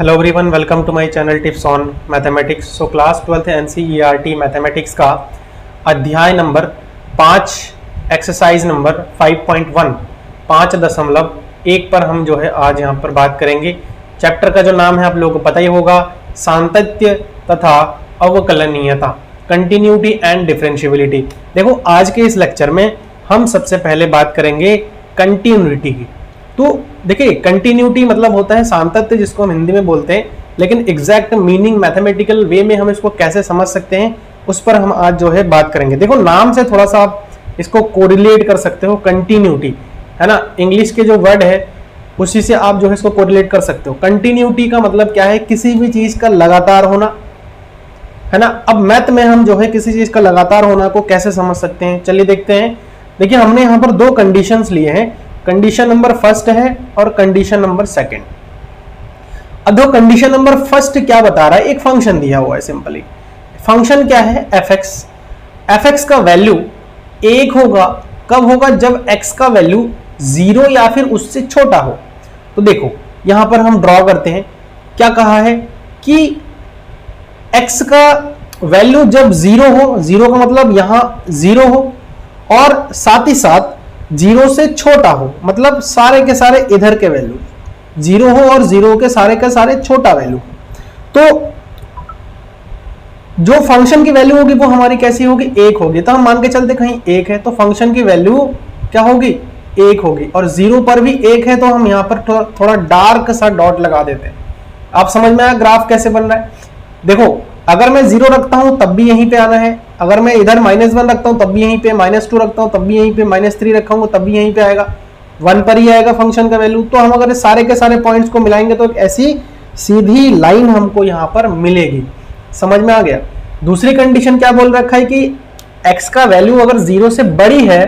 Hello everyone, welcome to my channel tips on mathematics. So class 12th NCERT mathematics का अध्याय number 5 exercise number 5.1 5.1 पर हम जो है आज यहाँ पर बात करेंगे। चैप्टर का जो नाम है आप लोगों को पता ही होगा, सातत्य तथा अवकलनीयता, कंटिन्यूटी एंड डिफरेंशिएबिलिटी। देखो आज के इस लेक्चर में हम सबसे पहले बात करेंगे कंटिन्यूटी की। तो देखिए कंटिन्यूटी मतलब होता है सातत्य, जिसको हम हिंदी में बोलते हैं, लेकिन एग्जैक्ट मीनिंग मैथमेटिकल वे में हम इसको कैसे समझ सकते हैं उस पर हम आज जो है बात करेंगे। देखो नाम से थोड़ा सा आप इसको कोरिलेट कर सकते हो, कंटिन्यूटी है ना, इंग्लिश के जो वर्ड है उसी से आप जो है इसको कोरिलेट कर सकते हो। कंटिन्यूटी का मतलब क्या है, किसी भी चीज का लगातार होना है ना। अब मैथ में हम जो है किसी चीज का लगातार होना को कैसे समझ सकते हैं, चलिए देखते हैं। देखिए हमने यहाँ पर दो कंडीशंस लिए हैं, कंडीशन नंबर फर्स्ट है और कंडीशन नंबर सेकंड। अब दो कंडीशन नंबर फर्स्ट क्या बता रहा है, एक फंक्शन दिया हुआ है सिंपली। फंक्शन क्या है, fx। fx का वैल्यू 1 होगा, कब होगा, जब x का वैल्यू 0 या फिर उससे छोटा हो। तो देखो यहां पर हम ड्रॉ करते हैं, क्या कहा है कि x का वैल्यू जब 0 हो, 0 का मतलब यहां 0 हो, और साथ ही साथ 0 से छोटा हो, मतलब सारे के सारे इधर के वैल्यू 0 हो और 0 के सारे छोटा वैल्यू। तो जो फंक्शन की वैल्यू होगी वो हमारी कैसी होगी, 1 होगी। तो हम मान के चलते कहीं 1 है तो फंक्शन की वैल्यू क्या होगी, 1 होगी। और 0 पर भी 1 है तो हम यहां पर थोड़ा डार्क सा डॉट लगा देते हैं। आप समझ में आया ग्राफ कैसे बन रहा है। देखो अगर मैं 0 रखता हूं तब भी यहीं पे आना है, अगर मैं इधर -1 रखता हूं तब भी यहीं पे, -2 रखता हूं तब भी यहीं पे, -3 रखूंगा तब भी यहीं पे आएगा, 1 पर ही आएगा फंक्शन का वैल्यू। तो हम अगर सारे के सारे पॉइंट्स को मिलाएंगे तो एक ऐसी सीधी लाइन हमको यहां पर मिलेगी। समझ में आ गया। दूसरी कंडीशन क्या बोल रखा है कि x का वैल्यू अगर 0 से बड़ी है,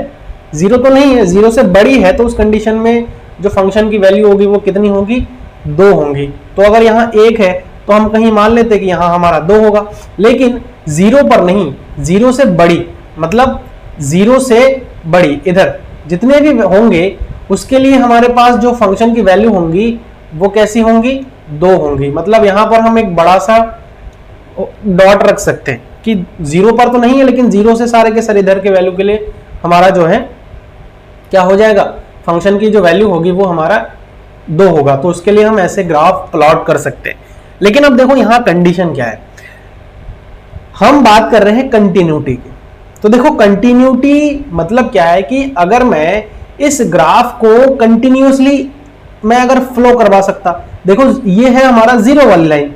0 तो नहीं है, 0 से बड़ी है, तो उस कंडीशन में जो फंक्शन की वैल्यू होगी वो कितनी होगी, 2 होंगी। तो अगर यहाँ 1 है तो हम कहीं मान लेते कि यहां हमारा 2 होगा, लेकिन 0 पर नहीं, 0 से बड़ी, मतलब 0 से बड़ी इधर जितने भी होंगे उसके लिए हमारे पास जो फंक्शन की वैल्यू होंगी वो कैसी होंगी, 2 होंगी। मतलब यहां पर हम एक बड़ा सा डॉट रख सकते हैं कि 0 पर तो नहीं है, लेकिन 0 से सारे के सारे इधर के वैल्यू के लिए हमारा जो है क्या हो जाएगा, फंक्शन की जो वैल्यू होगी वो हमारा 2 होगा। तो उसके लिए हम ऐसे ग्राफ प्लॉट कर सकते हैं। लेकिन अब देखो यहां कंडीशन क्या है, हम बात कर रहे हैं कंटिन्यूटी की। तो देखो कंटिन्यूटी मतलब क्या है कि अगर मैं इस ग्राफ को कंटिन्यूअसली मैं अगर फ्लो करवा सकता, देखो ये है हमारा 0 वाली लाइन,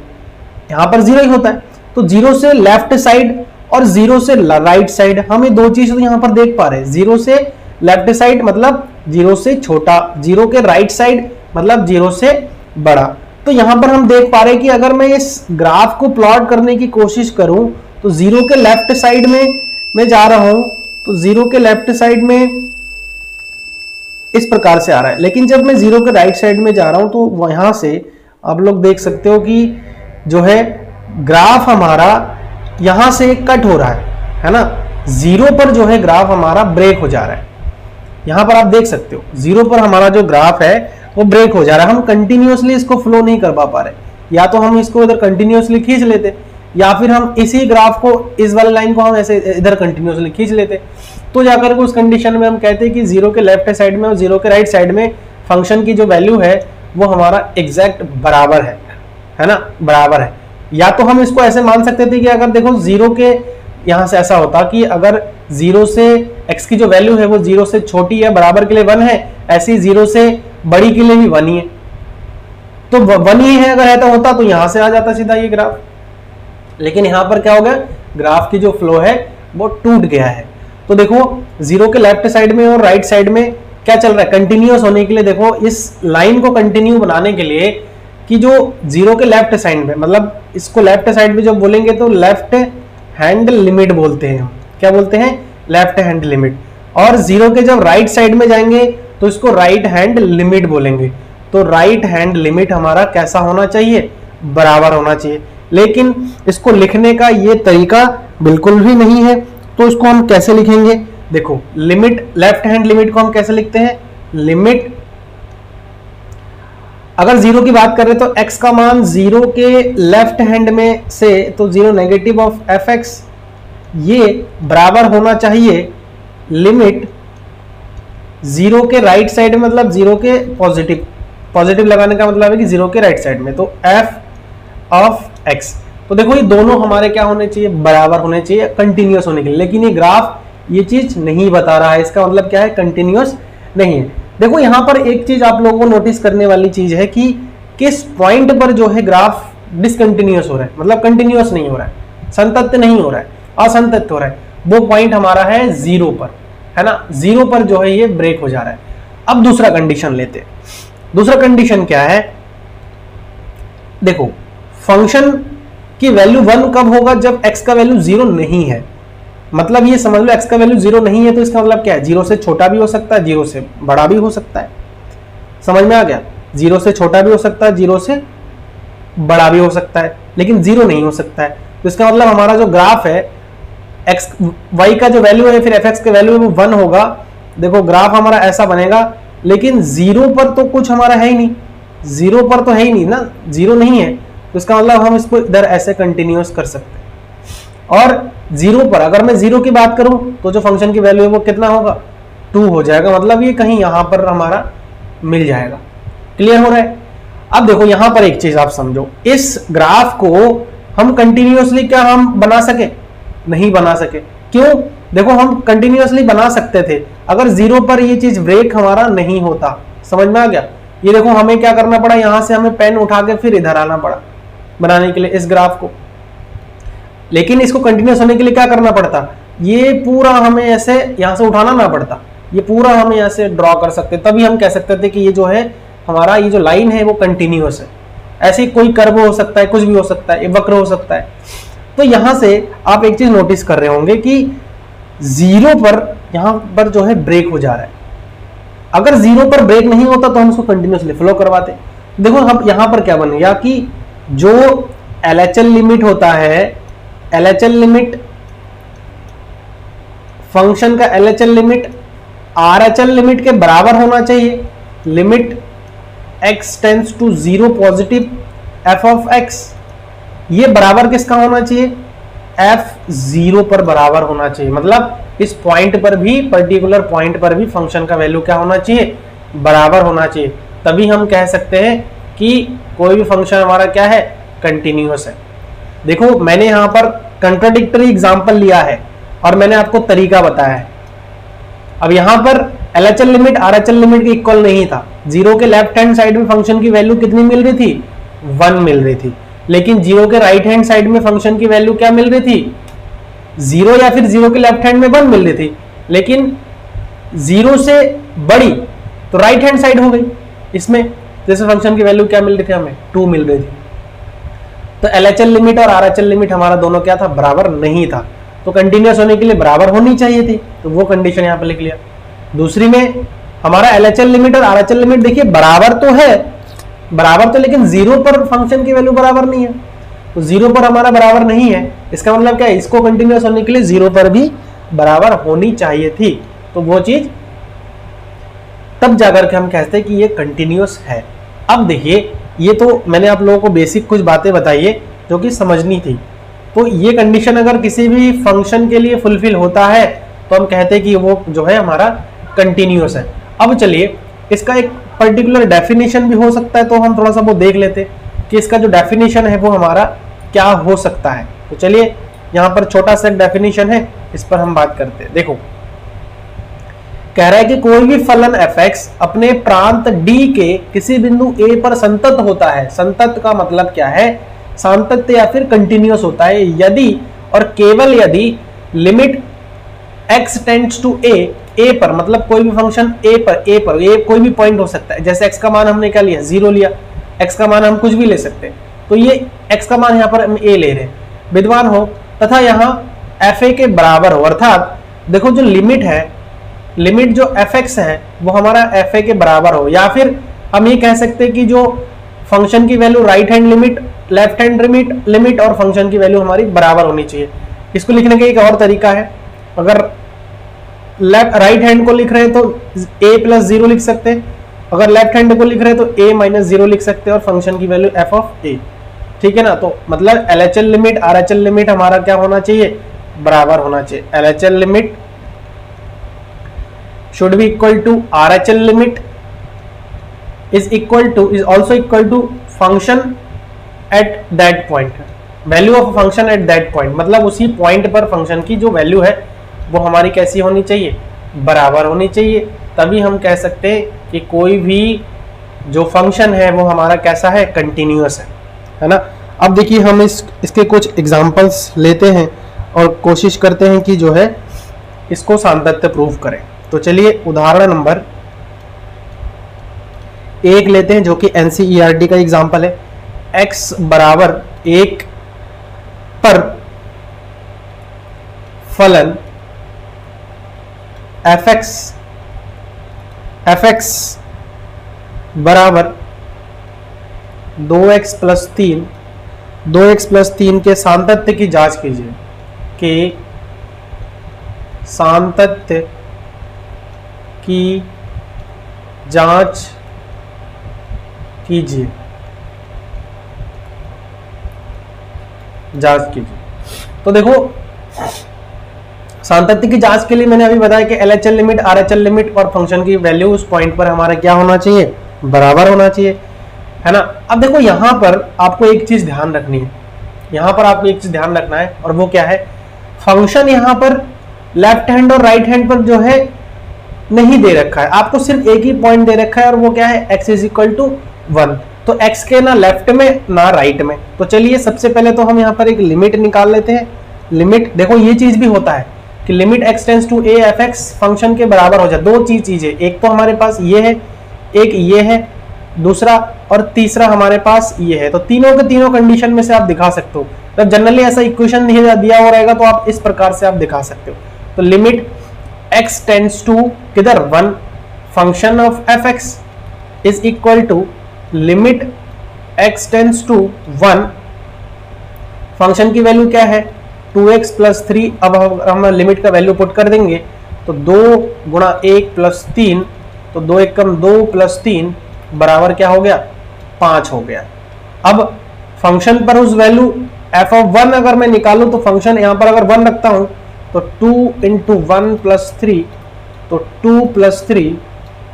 यहां पर 0 ही होता है, तो 0 से लेफ्ट साइड और 0 से राइट साइड, हम ये दो चीज तो यहां पर देख पा रहे हैं। 0 से लेफ्ट साइड मतलब 0 से छोटा, 0 के राइट साइड मतलब 0 से बड़ा। तो यहां पर हम देख पा रहे हैं कि अगर मैं इस ग्राफ को प्लॉट करने की कोशिश करूं तो 0 के लेफ्ट साइड में मैं जा रहा हूं, तो 0 के लेफ्ट साइड में इस प्रकार से आ रहा है। लेकिन जब मैं 0 के राइट साइड में जा रहा हूं तो वहां से आप लोग देख सकते हो कि जो है ग्राफ हमारा यहां से कट हो रहा है ना। 0 पर जो है ग्राफ हमारा ब्रेक हो जा रहा है, यहां पर आप देख सकते हो 0 पर हमारा जो ग्राफ है वो ब्रेक हो जा रहा है। हम कंटिन्यूअसली इसको फ्लो नहीं कर पा रहे, या तो हम इसको इधर कंटिन्यूअसली खींच लेते, या फिर हम इसी ग्राफ को, इस वाली लाइन को हम ऐसे इधर कंटिन्यूअसली खींच लेते। तो जाकर के उस कंडीशन में हम कहते हैं कि 0 के लेफ्ट साइड में और 0 के राइट साइड में फंक्शन की जो वैल्यू है वो हमारा एग्जैक्ट बराबर है ना, बराबर है। या तो हम इसको ऐसे मान सकते थे कि अगर देखो 0 के यहां से ऐसा होता कि अगर 0 से x की जो वैल्यू है वो 0 से छोटी है, बराबर के लिए 1 है, ऐसे ही 0 से बड़ी के लिए भी 1 ही है। तो 1 ही है अगर ऐसा होता तो यहां से आ जाता सीधा ये ग्राफ। लेकिन यहां पर क्या हो गया, ग्राफ की जो फ्लो है वो टूट गया है। तो देखो 0 के लेफ्ट साइड में और राइट साइड में क्या चल रहा है, कंटिन्यूअस होने के लिए देखो इस लाइन को कंटिन्यू बनाने के लिए कि जो 0 के लेफ्ट साइड में, मतलब इसको लेफ्ट साइड में जब बोलेंगे तो लेफ्ट हैंड लिमिट बोलते हैं हम, क्या बोलते हैं, लेफ्ट हैंड लिमिट। और 0 के जब राइट साइड में जाएंगे तो इसको राइट हैंड लिमिट बोलेंगे। तो राइट हैंड लिमिट हमारा कैसा होना चाहिए, बराबर होना चाहिए। लेकिन इसको लिखने का ये तरीका बिल्कुल भी नहीं है, तो इसको हम कैसे लिखेंगे, देखो लिमिट, लेफ्ट हैंड लिमिट को हम कैसे लिखते हैं, लिमिट अगर जीरो की बात करें तो x का मान जीरो के लेफ्ट हैंड में से, तो zero negative of F x, ये बराबर होना चाहिए लिमिट जीरो के राइट साइड में, मतलब जीरो के पॉजिटिव, पॉजिटिव लगाने का मतलब है कि जीरो के राइट साइड में, तो f ऑफ x। तो देखो ये दोनों हमारे क्या होने चाहिए, बराबर होने चाहिए कंटिन्यूअस होने के लिए, लेकिन ये ग्राफ ये चीज नहीं बता रहा है, इसका मतलब क्या है, कंटिन्यूअस नहीं है। देखो यहां पर एक चीज आप लोगों को नोटिस करने वाली चीज है कि किस पॉइंट पर जो है ग्राफ डिसकंटिन्यूअस हो रहा है, मतलब कंटिन्यूअस नहीं हो रहा है, संतत्य नहीं हो रहा है, असंतत्य हो रहा है, वो पॉइंट हमारा है जीरो पर, है ना, जीरो पर जो है ये ब्रेक हो जा रहा है। अब दूसरा कंडीशन लेते हैं। दूसरा कंडीशन क्या है, देखो फंक्शन की वैल्यू 1 कब होगा, जब x का वैल्यू 0 नहीं है। मतलब ये समझ लो x का वैल्यू 0 नहीं है, तो इसका मतलब क्या है, 0 से छोटा भी हो सकता है, 0 से बड़ा भी हो सकता है। समझ में आ गया, 0 से छोटा भी हो सकता है, 0 से बड़ा भी हो सकता है, लेकिन 0 नहीं हो सकता है। तो इसका मतलब हमारा जो ग्राफ है, x y का जो वैल्यू है, फिर fx का वैल्यू है वो 1 होगा। देखो ग्राफ हमारा ऐसा बनेगा, लेकिन 0 पर तो कुछ हमारा है ही नहीं, 0 पर तो है ही नहीं ना, 0 नहीं है, तो इसका मतलब हम इसको इधर ऐसे कंटिन्यूअस कर सकते हैं। और 0 पर अगर मैं 0 की बात करूं तो जो फंक्शन की वैल्यू है वो कितना होगा, 2 हो जाएगा, मतलब ये कहीं यहां पर हमारा मिल जाएगा। क्लियर हो रहा है। अब देखो यहां पर एक चीज आप समझो, इस ग्राफ को हम कंटिन्यूअसली क्या हम बना सके, नहीं बना सके। क्यों, देखो हम कंटिन्यूअसली बना सकते थे अगर 0 पर ये चीज ब्रेक हमारा नहीं होता। समझ में आ गया। ये देखो हमें क्या करना पड़ा, यहां से हमें पेन उठा के फिर इधर आना पड़ा बनाने के लिए इस ग्राफ को, लेकिन इसको कंटिन्यूअस होने के लिए क्या करना पड़ता, ये पूरा हमें ऐसे यहां से उठाना ना पड़ता, ये पूरा हमें यहां से ड्रॉ कर सकते, तभी हम कह सकते थे कि ये जो है हमारा ये जो लाइन है वो कंटिन्यूअस है। ऐसे कोई कर्व हो सकता है, कुछ भी हो सकता है, वक्र हो सकता है। तो यहां से आप एक चीज नोटिस कर रहे होंगे कि 0 पर यहां पर जो है ब्रेक हो जा रहा है। अगर 0 पर ब्रेक नहीं होता तो हम उसको कंटिन्यूअसली फ्लो करवाते। देखो हम यहां पर क्या बन गया कि जो LHL लिमिट होता है, LHL लिमिट फंक्शन का LHL लिमिट RHL लिमिट के बराबर होना चाहिए। Limit x tends to 0 positive f of x, ये बराबर किसका होना चाहिए, f 0 पर बराबर होना चाहिए। मतलब इस पॉइंट पर भी, पर्टिकुलर पॉइंट पर भी फंक्शन का वैल्यू क्या होना चाहिए, बराबर होना चाहिए। तभी हम कह सकते हैं कि कोई भी फंक्शन हमारा क्या है, कंटिन्यूअस है। देखो मैंने यहां पर कंट्राडिक्टरी एग्जांपल लिया है और मैंने आपको तरीका बताया है। अब यहां पर LHL लिमिट RHL लिमिट के इक्वल नहीं था। 0 के लेफ्ट हैंड साइड में फंक्शन की वैल्यू कितनी मिल रही थी, 1 मिल रही थी, लेकिन 0 के राइट हैंड साइड में फंक्शन की वैल्यू क्या मिल रही थी, 0 या फिर 0 के लेफ्ट हैंड में 1 मिल रही थी, लेकिन 0 से बड़ी तो राइट हैंड साइड हो गई। इसमें जैसे फंक्शन की वैल्यू क्या मिल रही थी, हमें 2 मिल रही थी। तो LHL लिमिट और RHL लिमिट हमारा दोनों क्या था, बराबर नहीं था। तो कंटिन्यूअस होने के लिए बराबर होनी चाहिए थी, तो वो कंडीशन यहां पर लिख लिया। दूसरी में हमारा LHL लिमिट और RHL लिमिट देखिए बराबर तो है, बराबर तो, लेकिन 0 पर फंक्शन की वैल्यू बराबर नहीं है, तो 0 पर हमारा बराबर नहीं है। इसका मतलब क्या है, इसको कंटिन्यूअस होने के लिए 0 पर भी बराबर होनी चाहिए थी। तो वो चीज तब जाकर के हम कहते हैं कि ये कंटिन्यूअस है। अब देखिए ये तो मैंने आप लोगों को बेसिक कुछ बातें बताई है जो कि समझनी थी। तो ये कंडीशन अगर किसी भी फंक्शन के लिए फुलफिल होता है तो हम कहते हैं कि वो जो है हमारा कंटिन्यूअस है। अब चलिए इसका एक पर्टिकुलर डेफिनेशन भी हो सकता है, तो हम थोड़ा सा वो देख लेते हैं कि इसका जो डेफिनेशन है वो हमारा क्या हो सकता है। तो चलिए यहाँ पर छोटा सा डेफिनेशन है, इस पर हम बात करते हैं। देखो कह रहा है कि कोई भी फलन f(x) अपने प्रांत D के किसी बिंदु A पर संतत होता है। संतत का मतलब क्या है, सातत्य या फिर कंटिन्यूअस होता है यदि और केवल यदि limit x tends to a पर, मतलब कोई भी फंक्शन a पर कोई भी पॉइंट हो सकता है। जैसे x का मान हमने क्या लिया, 0 लिया, x का मान हम कुछ भी ले सकते हैं, तो ये x का मान यहाँ पर हम a ले रहे हैं, विद्वान हो, तथा यहाँ fa के बराबर हो। अर्थात देखो जो लिमिट है, लिमिट जो fx है वो हमारा fa के बराबर हो, या फिर हम ये कह सकते हैं कि जो फंक्शन की value right hand limit, left hand limit और फंक्शन की वैल्यू हमारी बराबर होनी चाहिए। इसको लिखने का एक और तरीका है, अगर राइट हैंड को लिख रहे हैं तो a + 0 लिख सकते हैं, अगर लेफ्ट हैंड को लिख रहे हैं तो a माइनस 0 लिख सकते हैं और फंक्शन की वैल्यू f ऑफ a, ठीक है ना। तो मतलब LHL लिमिट RHL लिमिट हमारा क्या होना चाहिए, बराबर होना चाहिए। LHL limit should be equal to RHL limit is also equal to function at that point, value of function at that point, मतलब उसी पॉइंट पर फंक्शन की जो वैल्यू है वो हमारी कैसी होनी चाहिए, बराबर होनी चाहिए। तभी हम कह सकते हैं कि कोई भी जो फंक्शन है वो हमारा कैसा है, कंटिन्यूअस है ना। अब देखिए हम इसके कुछ एग्जांपल्स लेते हैं और कोशिश करते हैं कि जो है इसको सातत्य प्रूव करें। तो चलिए उदाहरण नंबर 1 लेते हैं जो कि NCERT का एग्जांपल है। x बराबर 1 पर फलन fx बराबर 2x प्लस 3 के सातत्य की जांच कीजिए, कि सातत्य की जांच कीजिए। तो देखो सातत्य की जांच के लिए मैंने अभी बताया कि LHL लिमिट RHL लिमिट और फंक्शन की वैल्यू उस पॉइंट पर हमारा क्या होना चाहिए, बराबर होना चाहिए, है ना। अब देखो यहां पर आपको एक चीज ध्यान रखनी है, यहां पर आपको एक चीज ध्यान रखना है, और वो क्या है, फंक्शन यहां पर लेफ्ट हैंड और राइट हैंड पर जो है नहीं दे रखा है, आपको सिर्फ एक ही पॉइंट दे रखा है और वो क्या है, x इज इक्वल टू 1। तो x के ना लेफ्ट में ना राइट में। तो चलिए सबसे पहले तो हम यहाँ पर एक लिमिट निकाल लेते हैं। लिमिट देखो ये चीज भी होता है कि limit x tends to a fx function के बराबर हो जाए। दो चीजें, एक तो हमारे पास ये है, एक ये है, दूसरा और तीसरा हमारे पास ये है। तो तीनों के तीनों कंडीशन में से आप दिखा सकते हो। जब जनरली ऐसा इक्वेशन दिया हो रहेगा तो आप इस प्रकार से आप दिखा सकते हो। तो लिमिट x टेंड्स टू किधर 1 function of fx is equal to limit x tends to 1 function की वैल्यू क्या है 2x प्लस 3। अब हम लिमिट का वैल्यू पुट कर देंगे तो 2 गुणा 1 प्लस 3, तो 2 1 कम 2 प्लस 3 बराबर क्या हो गया, 5 हो गया। अब फंक्शन पर उस वैल्यू f ऑफ 1 अगर मैं निकालूं तो फंक्शन यहां पर अगर 1 रखता हूं तो 2 इंटू 1 प्लस 3, तो 2 प्लस 3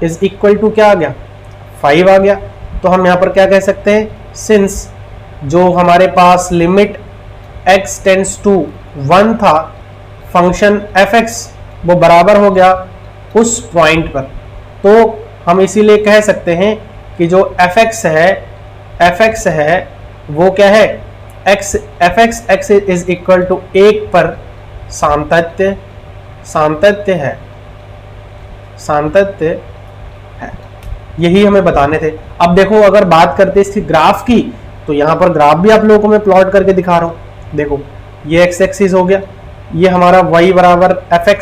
इज इक्वल टू क्या आ गया, 5 आ गया। तो हम यहां पर क्या कह सकते हैं, सिंस जो हमारे पास लिमिट x टेंड्स टू 1 था फंक्शन fx वो बराबर हो गया उस पॉइंट पर, तो हम इसीलिए कह सकते हैं कि जो fx है वो क्या है, fx इज इक्वल टू 1 पर सातत्य है। यही हमें बताने थे। अब देखो अगर बात करते इसकी ग्राफ की, तो यहां पर ग्राफ भी आप लोगों को मैं प्लॉट करके दिखा रहा हूं। देखो ये x एक्सिस हो गया, ये हमारा y बराबर fx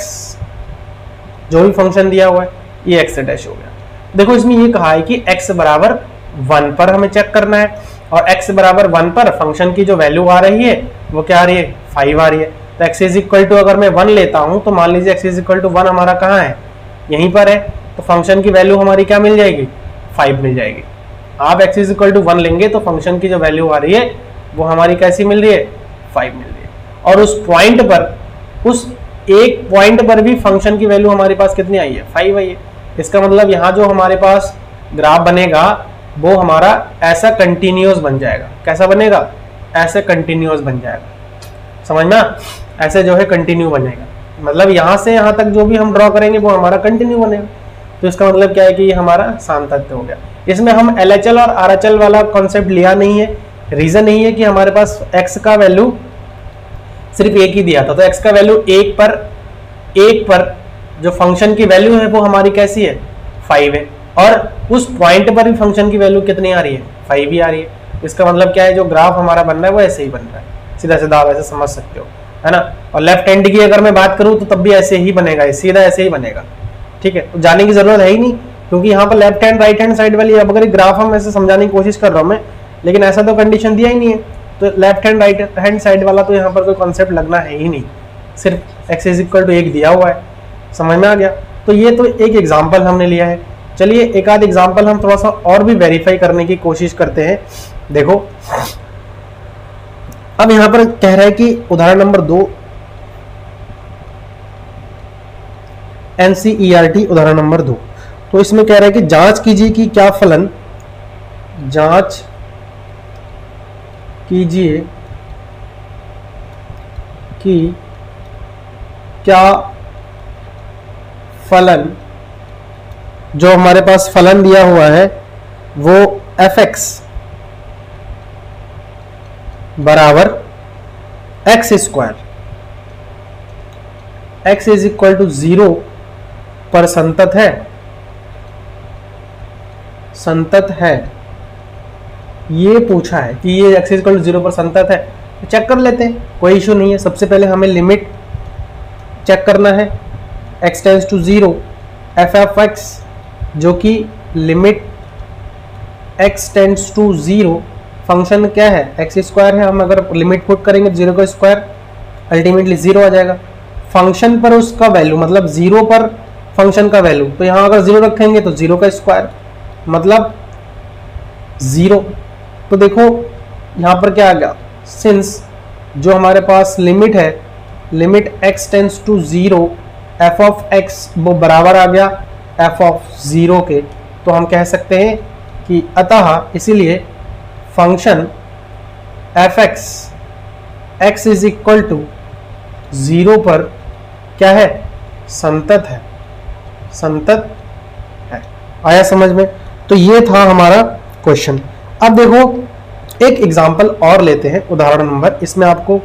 जो भी फंक्शन दिया हुआ है ये x डैश हो गया। देखो इसमें ये कहा है कि x बराबर 1 पर हमें चेक करना है, और x बराबर 1 पर फंक्शन की जो वैल्यू आ रही है वो क्या आ रही है, 5 आ रही है। तो x इज इक्वल टू अगर मैं 1 लेता हूं तो मान लीजिए x इज इक्वल टू 1 हमारा कहाँ है, यहीं पर है। तो फंक्शन की वैल्यू हमारी क्या मिल जाएगी, 5 मिल जाएगी। आप x इज इक्वल टू 1 लेंगे तो फंक्शन की जो वैल्यू आ रही है वो हमारी कैसी मिल रही है, 5 मिल रही है। और उस पॉइंट पर, उस एक पॉइंट पर भी फंक्शन की वैल्यू हमारे पास कितनी आई है, 5 आई है। इसका मतलब यहाँ जो हमारे पास ग्राफ बनेगा वो हमारा ऐसा कंटिन्यूअस बन जाएगा। कैसा बनेगा, ऐसे कंटिन्यूअस बन जाएगा, समझना, ऐसे जो है कंटिन्यू बनेगा। मतलब यहाँ से यहाँ तक जो भी हम ड्रॉ करेंगे वो हमारा कंटिन्यू बनेगा। तो इसका मतलब क्या है कि ये हमारा सातत्य हो गया। इसमें हम LHL और RHL वाला कॉन्सेप्ट लिया नहीं है। रीजन यही है कि हमारे पास x का वैल्यू सिर्फ 1 ही दिया था, तो x का वैल्यू 1 पर जो फंक्शन की वैल्यू है वो हमारी कैसी है, 5 है। और उस पॉइंट पर भी फंक्शन की वैल्यू कितनी आ रही है, 5 ही आ रही है। इसका मतलब क्या है, जो ग्राफ हमारा बन रहा है वो ऐसे ही बन रहा है, सीधा सीधा आप ऐसे समझ सकते हो, है ना। और लेफ्ट हैंड की अगर मैं बात करूं तो तब भी ऐसे ही बनेगा, सीधा ऐसे ही बनेगा, ठीक है। तो जाने की जरूरत है ही नहीं, क्योंकि यहाँ पर left hand right hand side वाली, अब अगर ग्राफ हम ऐसे समझाने की कोशिश कर रहा हूँ मैं, लेकिन ऐसा तो कंडीशन दिया ही नहीं है। तो left hand right hand side वाला तो यहाँ पर कोई कॉन्सेप्ट लगना है ही नहीं, सिर्फ x इज इक्वल टू 1 दिया हुआ है, समझ में आ गया। तो ये तो एक एग्जाम्पल हमने लिया है। चलिए एक आध एग्जांपल हम थोड़ा सा और भी वेरीफाई करने की कोशिश करते हैं। देखो अब यहां पर कह रहा है कि उदाहरण नंबर 2 NCERT उदाहरण नंबर 2, तो इसमें कह रहा है कि जांच कीजिए कि क्या फलन, जांच कीजिए कि क्या फलन, जो हमारे पास फलन दिया हुआ है वो fx बराबर x square, x is equal to 0 पर संतत है, संतत है, ये पूछा है कि ये x इक्वल टू 0 पर संतत है। तो चेक कर लेते हैं, कोई इशू नहीं है। सबसे पहले हमें लिमिट चेक करना है, x टेंड्स टू 0 f(x) जो कि limit x tends to 0, function क्या है एक्स स्क्वायर है, हम अगर लिमिट पुट करेंगे 0 का स्क्वायर अल्टीमेटली 0 आ जाएगा। फंक्शन पर उसका वैल्यू मतलब 0 पर फंक्शन का वैल्यू, तो यहाँ अगर 0 रखेंगे तो 0 का स्क्वायर मतलब 0। तो देखो यहाँ पर क्या आ गया, सिंस जो हमारे पास लिमिट है, limit x tends to 0 f(x) वो बराबर आ गया f(0) के, तो हम कह सकते हैं कि अतः इसीलिए function fx x is equal to 0 पर क्या है, संतत है, संतत है। आया समझ में? तो ये था हमारा क्वेश्चन। अब देखो एक एग्जांपल और लेते हैं, उदाहरण नंबर, इसमें आपको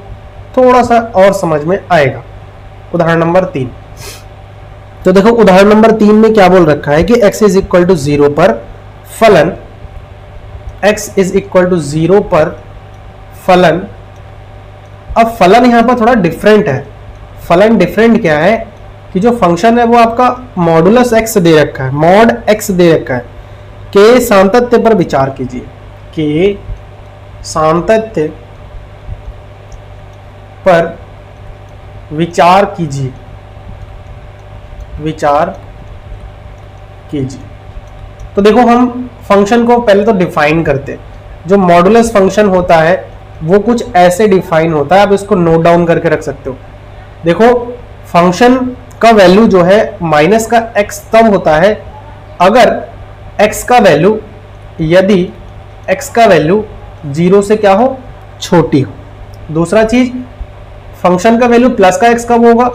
थोड़ा सा और समझ में आएगा। उदाहरण नंबर 3, तो देखो उदाहरण नंबर 3 में क्या बोल रखा है कि x इज इक्वल टू 0 पर फलन, x इज इक्वल टू 0 पर फलन। अब फलन यहां पर थोड़ा डिफरेंट है। फलन डिफरेंट क्या है कि जो फंक्शन है वो आपका मॉडुलस x दे रखा है, मॉड x दे रखा है। के सातत्य पर विचार कीजिए, के सातत्य पर विचार कीजिए, विचार कीजिए। तो देखो हम फंक्शन को पहले तो डिफाइन करते हैं। जो मॉडुलस फंक्शन होता है वो कुछ ऐसे डिफाइन होता है, आप इसको नोट डाउन करके रख सकते हो। देखो फंक्शन का वैल्यू जो है माइनस का x तब होता है अगर x का वैल्यू, यदि x का वैल्यू 0 से क्या हो, छोटी हो। दूसरा चीज, फंक्शन का वैल्यू प्लस का x कब होगा,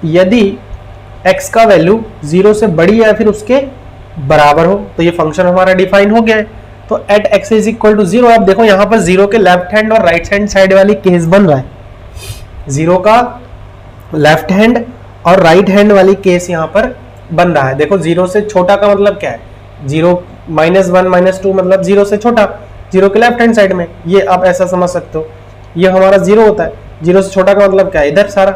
यदि x का वैल्यू 0 से बड़ी या फिर उसके बराबर हो। तो ये फंक्शन हमारा डिफाइन हो गया है। तो at x is equal to 0, आप देखो यहां पर 0 के लेफ्ट हैंड और राइट हैंड साइड वाली केस बन रहा है। 0 का लेफ्ट हैंड और राइट हैंड वाली केस यहां पर बन रहा है। देखो 0 से छोटा का मतलब क्या है, 0 -1 -2 मतलब 0 से छोटा, 0 के लेफ्ट हैंड साइड में, ये आप ऐसा समझ सकते हो। ये हमारा 0 होता है, 0 से छोटा का मतलब क्या है, इधर सारा।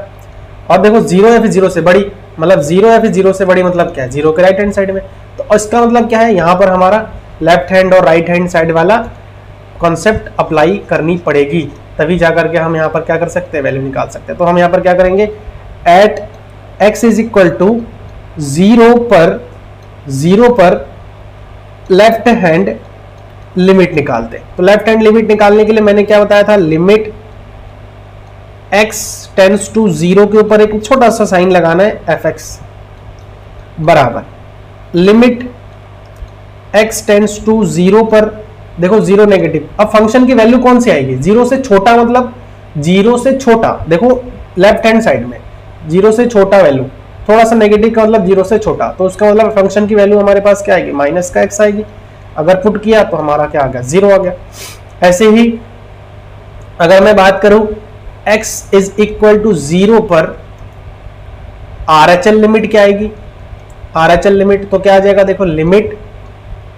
और देखो 0 या फिर 0 से बड़ी, मतलब 0 या फिर 0 से बड़ी मतलब क्या है, 0 के राइट हैंड साइड में। तो इसका मतलब क्या है, यहाँ पर हमारा लेफ्ट हैंड और राइट हैंड साइड वाला कॉन्सेप्ट अप्लाई करनी पड़ेगी, तभी जाकर के हम यहाँ पर क्या कर सकते हैं, वैल्यू निकाल सकते हैं। तो हम यहाँ पर क्या करेंगे, at x is equal to 0 पर लेफ्ट हैंड लिमिट निकालते हैं। तो लेफ्ट हैंड लिमिट निकालने के लिए मैंने क्या बताया था, लिमिट x टेंड्स टू 0 के ऊपर एक छोटा सा साइन लगाना है, fx बराबर लिमिट x टेंड्स टू 0 पर, देखो 0 नेगेटिव। अब फंक्शन की वैल्यू कौन सी आएगी, 0 से छोटा, मतलब 0 से छोटा, देखो लेफ्ट हैंड साइड में 0 से छोटा वैल्यू, थोड़ा सा नेगेटिव का मतलब 0 से छोटा, तो उसका मतलब फंक्शन की वैल्यू हमारे पास क्या आएगी, माइनस का x आएगी। अगर पुट किया तो हमारा क्या आ गया, 0 आ गया। ऐसे ही अगर मैं बात करूं x इज इक्वल टू 0 पर RHL लिमिट क्या आएगी, RHL लिमिट तो क्या आ जाएगा, देखो लिमिट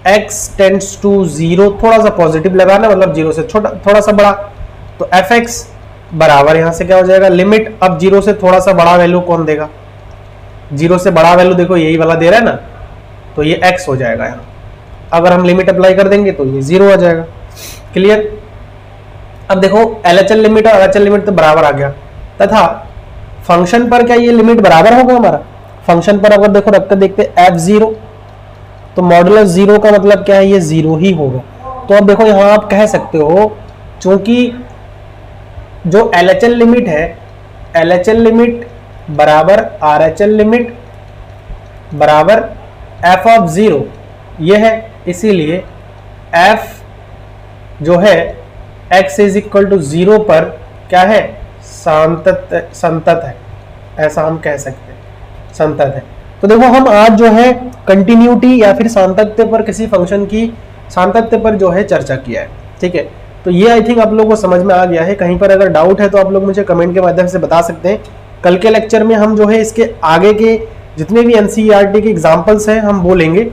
x टेंड्स टू 0, थोड़ा सा पॉजिटिव लगाना, मतलब 0 से छोटा थोड़ा सा बड़ा, तो fx बराबर यहां से क्या हो जाएगा, लिमिट, अब 0 से थोड़ा सा बड़ा वैल्यू कौन देगा, 0 से बड़ा वैल्यू देखो यही वाला दे रहा है ना, तो ये x हो जाएगा यहाँ। अगर हम लिमिट अप्लाई कर देंगे तो ये 0 आ जाएगा। क्लियर? अब देखो LHL लिमिट और RHL लिमिट तो बराबर आ गया, तथा फंक्शन पर क्या ये लिमिट बराबर होगा हमारा, फंक्शन पर अगर देखो रख कर देखते f0 तो मॉडुलस जीरो का मतलब क्या है, ये जीरो ही होगा। तो अब देखो यहाँ आप कह सकते हो, चूंकि जो LHL लिमिट है, LHL लिमिट बराबर RHL लिमिट बराबर f ऑफ जीरो, ये है, इसीलिए f जो है x is equal to zero पर क्या है, संतत है, ऐसा हम कह सकते हैं, संतत है। तो देखो हम आज जो है कंटिन्यूटी या फिर सातत्य पर किसी फंक्शन की सातत्य पर जो है चर्चा किया है, ठीक है। तो ये आई थिंक आप लोगों को समझ में आ गया है। कहीं पर अगर डाउट है तो आप लोग मुझे कमेंट के माध्यम से बता सकते हैं। कल के लेक्चर में हम जो है इसके आगे के जितने भी NCERT के एग्जाम्पल्स हैं हम वो लेंगे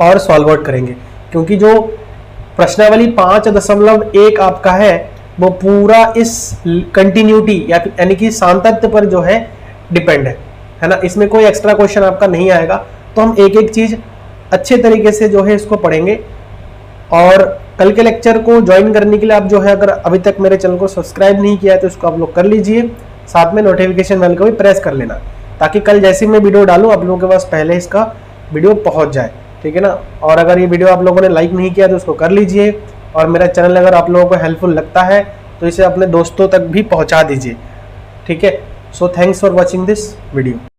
और सॉल्व आउट करेंगे, क्योंकि जो प्रश्नावली 5.1 आपका है वो पूरा इस कंटिन्यूटी यानी कि सातत्य पर जो है डिपेंड है ना। इसमें कोई एक्स्ट्रा क्वेश्चन आपका नहीं आएगा। तो हम एक एक चीज अच्छे तरीके से जो है इसको पढ़ेंगे। और कल के लेक्चर को ज्वाइन करने के लिए आप जो है, अगर अभी तक मेरे चैनल को सब्सक्राइब नहीं किया है तो इसको आप लोग कर लीजिए, साथ में नोटिफिकेशन बेल को भी प्रेस कर लेना, ताकि कल जैसे मैं वीडियो डालूं आप लोगों के पास पहले इसका वीडियो पहुंच जाए, ठीक है ना। और अगर ये वीडियो आप लोगों ने लाइक नहीं किया तो उसको कर लीजिए, और मेरा चैनल अगर आप लोगों को हेल्पफुल लगता है तो इसे अपने दोस्तों तक भी पहुंचा दीजिए, ठीक है। So thanks for watching this video.